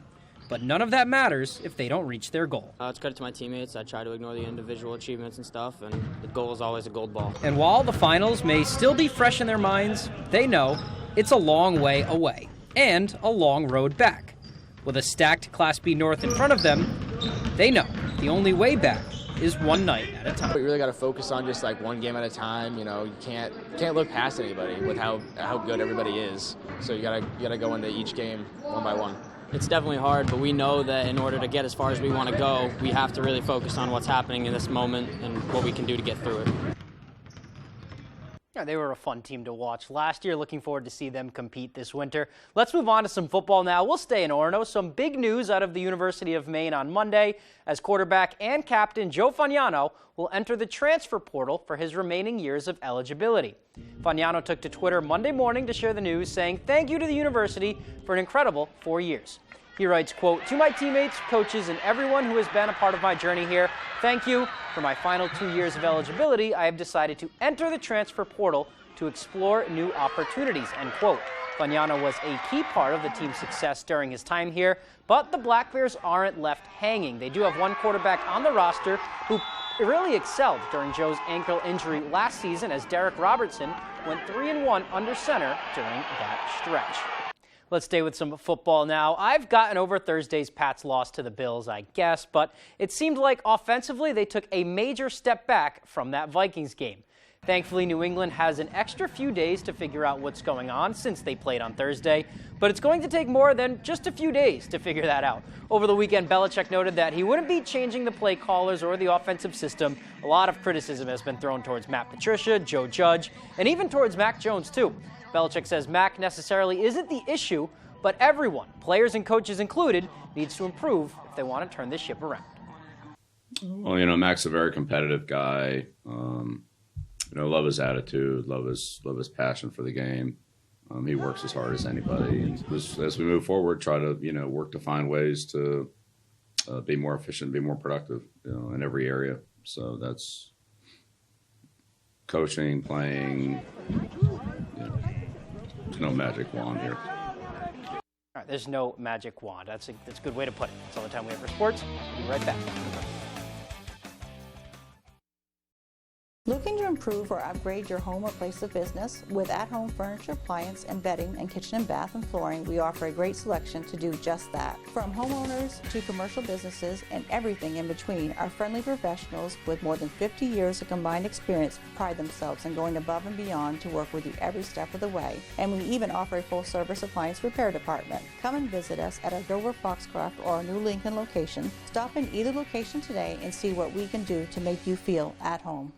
but none of that matters if they don't reach their goal. It's credit to my teammates. I try to ignore the individual achievements and stuff, and the goal is always a gold ball. And while the finals may still be fresh in their minds, they know it's a long way away and a long road back. With a stacked Class B North in front of them, they know the only way back is one night at a time. We really got to focus on just like one game at a time. You can't look past anybody with how good everybody is. So you gotta go into each game one by one. It's definitely hard, but we know that in order to get as far as we want to go, we have to really focus on what's happening in this moment and what we can do to get through it. Yeah, they were a fun team to watch last year. Looking forward to see them compete this winter. Let's move on to some football now. We'll stay in Orono. Some big news out of the University of Maine on Monday as quarterback and captain Joe Fagnano will enter the transfer portal for his remaining years of eligibility. Fagnano took to Twitter Monday morning to share the news, saying thank you to the university for an incredible 4 years. He writes, quote, "To my teammates, coaches, and everyone who has been a part of my journey here, thank you. For my final 2 years of eligibility, I have decided to enter the transfer portal to explore new opportunities," end quote. Fagnano was a key part of the team's success during his time here, but the Black Bears aren't left hanging. They do have one quarterback on the roster who really excelled during Joe's ankle injury last season as Derek Robertson went 3-1 under center during that stretch. Let's stay with some football now. I've gotten over Thursday's Pats loss to the Bills, I guess, but it seemed like offensively they took a major step back from that Vikings game. Thankfully, New England has an extra few days to figure out what's going on since they played on Thursday, but it's going to take more than just a few days to figure that out. Over the weekend, Belichick noted that he wouldn't be changing the play callers or the offensive system. A lot of criticism has been thrown towards Matt Patricia, Joe Judge, and even towards Mac Jones, too. Belichick says Mac necessarily isn't the issue, but everyone, players and coaches included, needs to improve if they want to turn this ship around. Well, Mac's a very competitive guy. Love his attitude, love his passion for the game. He works as hard as anybody. And as we move forward, try to, work to find ways to be more efficient, be more productive, in every area. So that's coaching, playing. There's no magic wand here. All right, there's no magic wand. That's a good way to put it. That's all the time we have for sports. We'll be right back. Looking to improve or upgrade your home or place of business? With at-home furniture, appliance, and bedding, and kitchen and bath and flooring, we offer a great selection to do just that. From homeowners to commercial businesses and everything in between, our friendly professionals with more than 50 years of combined experience pride themselves in going above and beyond to work with you every step of the way. And we even offer a full-service appliance repair department. Come and visit us at our Dover Foxcroft or our new Lincoln location. Stop in either location today and see what we can do to make you feel at home.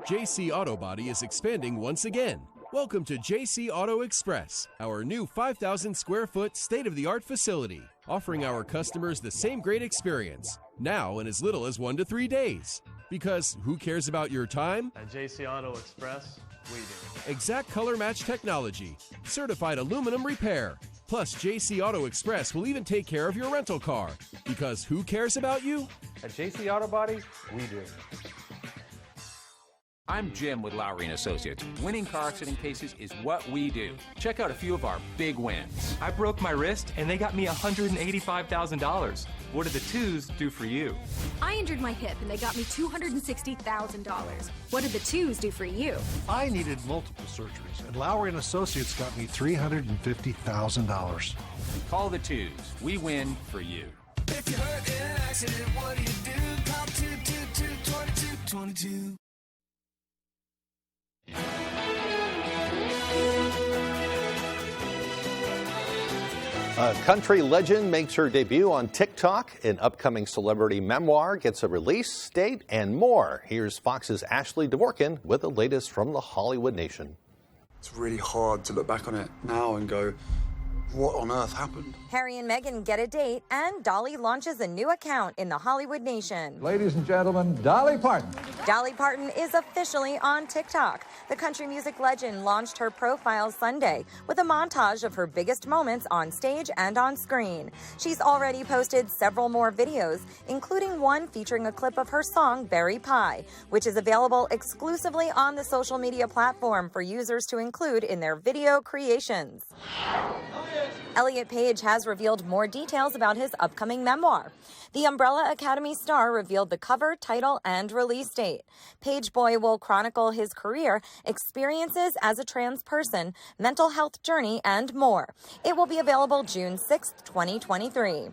JC Auto Body is expanding once again. Welcome to JC Auto Express, our new 5,000 square foot state-of-the-art facility, offering our customers the same great experience, now in as little as 1 to 3 days. Because who cares about your time? At JC Auto Express, we do. Exact color match technology, certified aluminum repair. Plus, JC Auto Express will even take care of your rental car. Because who cares about you? At JC Auto Body, we do. I'm Jim with Lowry & Associates. Winning car accident cases is what we do. Check out a few of our big wins. I broke my wrist and they got me $185,000. What did the twos do for you? I injured my hip and they got me $260,000. What did the twos do for you? I needed multiple surgeries and Lowry & Associates got me $350,000. Call the twos. We win for you. If you're hurt in an accident, what do you do? Call 222-2222. A country legend makes her debut on TikTok. An upcoming celebrity memoir gets a release date and more. Here's Fox's Ashley Dvorkin with the latest from the Hollywood Nation. It's really hard to look back on it now and go, what on earth happened? Harry and Meghan get a date, and Dolly launches a new account in the Hollywood Nation. Ladies and gentlemen, Dolly Parton. Dolly Parton is officially on TikTok. The country music legend launched her profile Sunday with a montage of her biggest moments on stage and on screen. She's already posted several more videos, including one featuring a clip of her song Berry Pie, which is available exclusively on the social media platform for users to include in their video creations. Elliot Page has revealed more details about his upcoming memoir. The Umbrella Academy star revealed the cover, title, and release date. Page Boy will chronicle his career, experiences as a trans person, mental health journey, and more. It will be available June 6, 2023.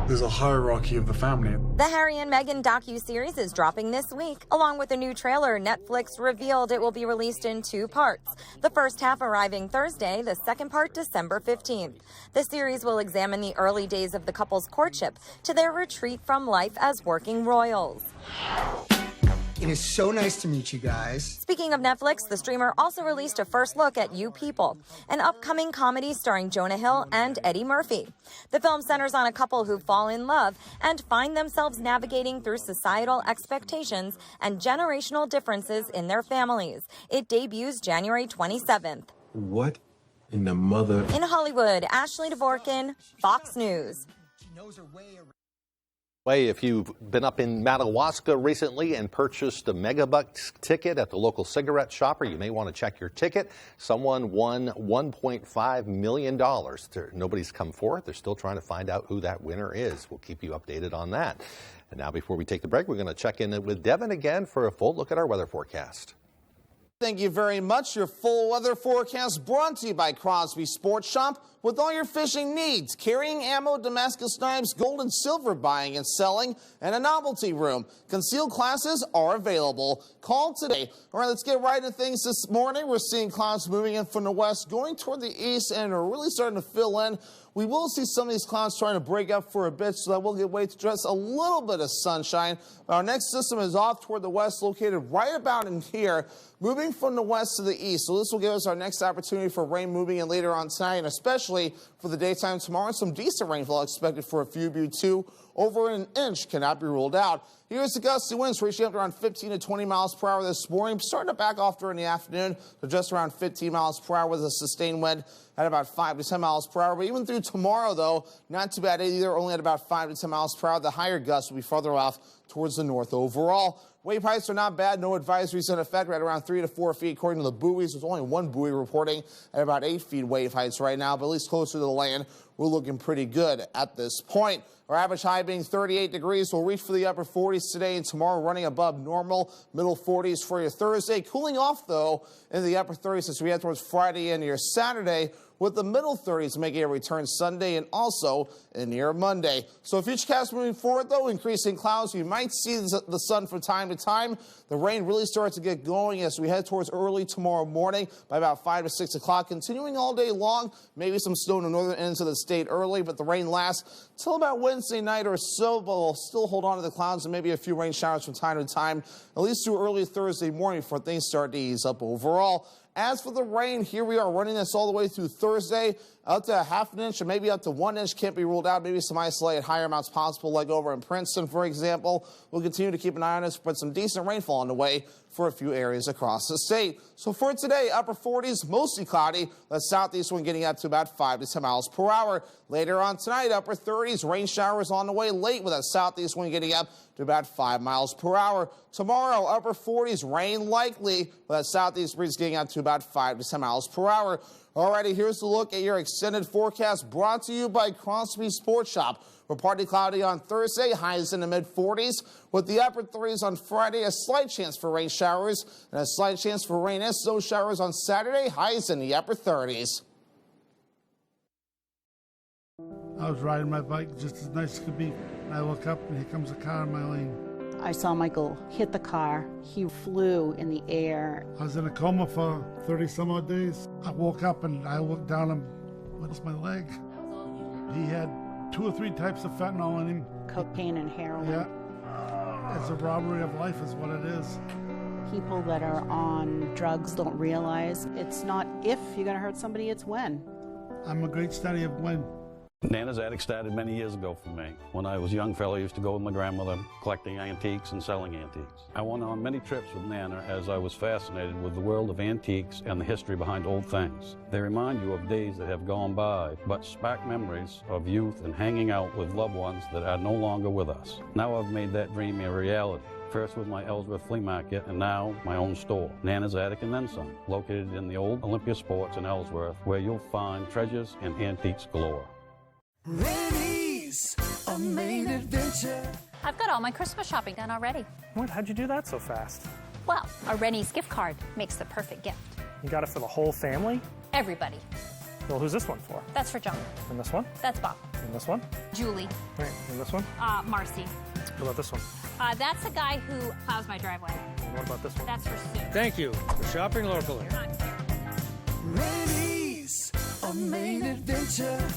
There's a hierarchy of the family. The Harry and Meghan docuseries is dropping this week. Along with a new trailer, Netflix revealed it will be released in 2 parts. The first half arriving Thursday, the second part December 15th. The series will examine the early days of the couple's courtship to their retreat from life as working royals. It is so nice to meet you guys. Speaking of Netflix, the streamer also released a first look at You People, an upcoming comedy starring Jonah Hill and Eddie Murphy. The film centers on a couple who fall in love and find themselves navigating through societal expectations and generational differences in their families. It debuts January 27th. What in the mother? In Hollywood, Ashley Dvorkin, Fox News. If you've been up in Madawaska recently and purchased a Megabucks ticket at the local cigarette shopper, you may want to check your ticket. Someone won $1.5 million. Nobody's come forth. They're still trying to find out who that winner is. We'll keep you updated on that. And now, before we take the break, we're going to check in with Devin again for a full look at our weather forecast. Thank you very much. Your full weather forecast brought to you by Crosby Sports Shop. With all your fishing needs, carrying ammo, Damascus knives, gold and silver buying and selling, and a novelty room. Concealed classes are available. Call today. All right, let's get right into things this morning. We're seeing clouds moving in from the west, going toward the east, and are really starting to fill in. We will see some of these clouds trying to break up for a bit, so that we'll get way to just a little bit of sunshine. Our next system is off toward the west, located right about in here, moving from the west to the east. So this will give us our next opportunity for rain moving in later on tonight, and especially for the daytime tomorrow. Some decent rainfall expected for a few of you too. Over an inch cannot be ruled out. Here's the gusty winds reaching up to around 15 to 20 miles per hour this morning, starting to back off during the afternoon to just around 15 miles per hour with a sustained wind at about 5 to 10 miles per hour. But even through tomorrow, though, not too bad either, only at about 5 to 10 miles per hour. The higher gusts will be further off towards the north overall. Wave heights are not bad. No advisories in effect, right around 3 to 4 feet according to the buoys. There's only one buoy reporting at about 8 feet wave heights right now, but at least closer to the land, we're looking pretty good at this point. Our average high being 38 degrees. We'll reach for the upper 40s today and tomorrow, running above normal, middle 40s for your Thursday. Cooling off, though, in the upper 30s as we head towards Friday and your Saturday, with the middle 30s making a return Sunday and also in your Monday. So futurecast moving forward, though, increasing clouds. You might see the sun from time to time. The rain really starts to get going as we head towards early tomorrow morning by about 5 to 6 o'clock, continuing all day long. Maybe some snow in the northern ends of the state early, but the rain lasts till about Wednesday night or so, but we'll still hold on to the clouds and maybe a few rain showers from time to time, at least through early Thursday morning before things start to ease up overall. As for the rain, here we are running this all the way through Thursday, up to a half an inch or maybe up to 1 inch. Can't be ruled out. Maybe some isolated higher amounts possible, like over in Princeton, for example. We'll continue to keep an eye on this, but some decent rainfall on the way for a few areas across the state. So for today, upper 40s, mostly cloudy. The southeast wind getting up to about 5 to 10 miles per hour. Later on tonight, upper 30s, rain showers on the way late with a southeast wind getting up to about 5 miles per hour. Tomorrow, upper 40s, rain likely with a southeast breeze getting up to about 5 to 10 miles per hour. Alrighty, here's a look at your extended forecast brought to you by Crosby Sports Shop. We're partly cloudy on Thursday, highs in the mid-40s. With the upper 30s on Friday, a slight chance for rain showers and a slight chance for rain and snow showers on Saturday, highs in the upper 30s. I was riding my bike just as nice as could be. I look up and here comes a car in my lane. I saw Michael hit the car. He flew in the air. I was in a coma for 30 some odd days. I woke up and I looked down and what is my leg? He had 2 or 3 types of fentanyl in him. Cocaine and heroin. Yeah. It's a robbery of life is what it is. People that are on drugs don't realize it's not if you're going to hurt somebody, it's when. I'm a great study of when. Nana's Attic started many years ago for me. When I was a young fellow, I used to go with my grandmother collecting antiques and selling antiques. I went on many trips with Nana as I was fascinated with the world of antiques and the history behind old things. They remind you of days that have gone by, but spark memories of youth and hanging out with loved ones that are no longer with us. Now I've made that dream a reality. First with my Ellsworth Flea Market, and now my own store, Nana's Attic and Then Some, located in the old Olympia Sports in Ellsworth, where you'll find treasures and antiques galore. Rennie's, a main adventure. I've got all my Christmas shopping done already. What? How'd you do that so fast? Well, a Rennie's gift card makes the perfect gift. You got it for the whole family? Everybody. Well, who's this one for? That's for John. And this one? That's Bob. And this one? Julie. Right, and this one? Marcy. What about this one? That's the guy who plows my driveway. And what about this one? That's for Sue. Thank you for shopping locally. Rennie's, a main adventure.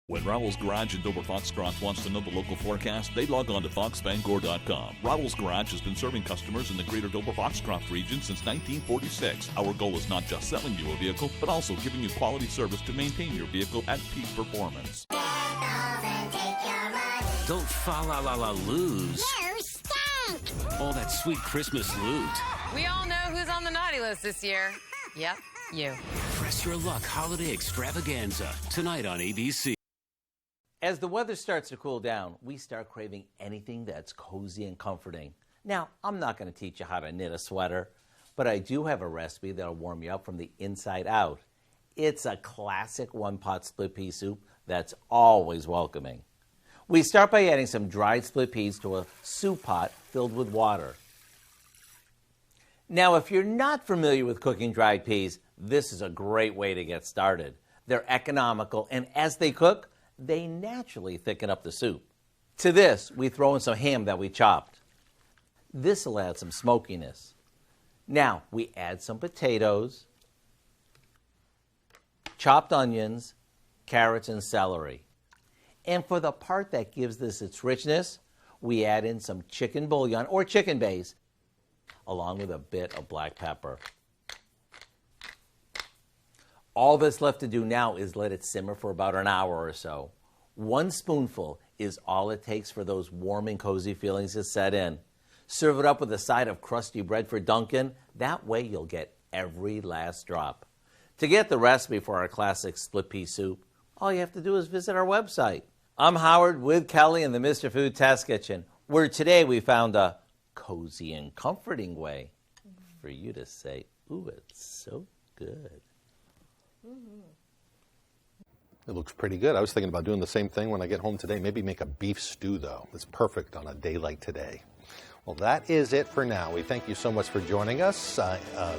When Rowell's Garage in Dover Foxcroft wants to know the local forecast, they log on to foxbangor.com. Rowell's Garage has been serving customers in the greater Dover Foxcroft region since 1946. Our goal is not just selling you a vehicle, but also giving you quality service to maintain your vehicle at peak performance. Don't fa-la-la-la-lose. You stink! All that sweet Christmas loot. We all know who's on the naughty list this year. Yep, you. Press your luck holiday extravaganza tonight on ABC. As the weather starts to cool down, we start craving anything that's cozy and comforting. Now, I'm not going to teach you how to knit a sweater, but I do have a recipe that'll warm you up from the inside out. It's a classic one-pot split pea soup that's always welcoming. We start by adding some dried split peas to a soup pot filled with water. Now, if you're not familiar with cooking dried peas, this is a great way to get started. They're economical, and as they cook, they naturally thicken up the soup. To this, we throw in some ham that we chopped. This will add some smokiness. Now, we add some potatoes, chopped onions, carrots, and celery. And for the part that gives this its richness, we add in some chicken bouillon or chicken base, along with a bit of black pepper. All that's left to do now is let it simmer for about an hour or so. 1 spoonful is all it takes for those warm and cozy feelings to set in. Serve it up with a side of crusty bread for Dunkin'. That way you'll get every last drop. To get the recipe for our classic split pea soup, all you have to do is visit our website. I'm Howard with Kelly in the Mr. Food Test Kitchen, where today we found a cozy and comforting way for you to say, ooh, it's so good. It looks pretty good. I was thinking about doing the same thing when I get home today. Maybe make a beef stew, though. It's perfect on a day like today. Well, that is it for now. We thank you so much for joining us.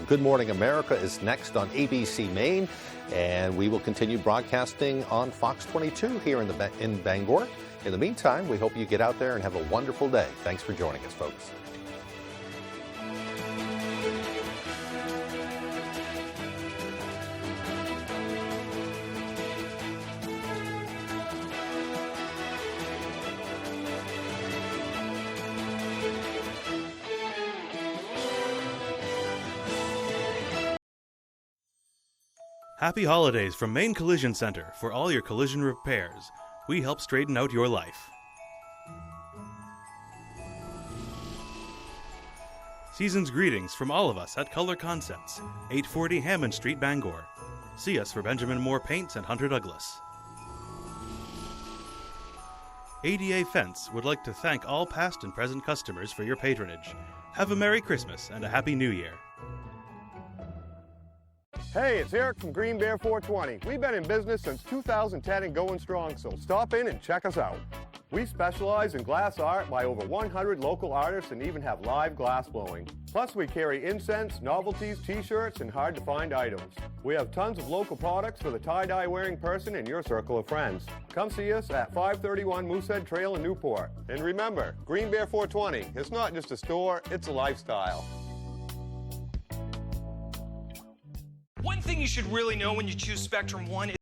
Good Morning America is next on ABC Maine, and we will continue broadcasting on Fox 22 here in Bangor. In the meantime, we hope you get out there and have a wonderful day. Thanks for joining us, folks. Happy holidays from Maine Collision Center for all your collision repairs. We help straighten out your life. Season's greetings from all of us at Color Concepts, 840 Hammond Street, Bangor. See us for Benjamin Moore Paints and Hunter Douglas. ADA Fence would like to thank all past and present customers for your patronage. Have a Merry Christmas and a Happy New Year. Hey, it's Eric from Green Bear 420. We've been in business since 2010 and going strong, so stop in and check us out. We specialize in glass art by over 100 local artists and even have live glass blowing. Plus, we carry incense, novelties, t-shirts, and hard-to-find items. We have tons of local products for the tie-dye wearing person in your circle of friends. Come see us at 531 Moosehead Trail in Newport. And remember, Green Bear 420, it's not just a store, it's a lifestyle. One thing you should really know when you choose Spectrum One is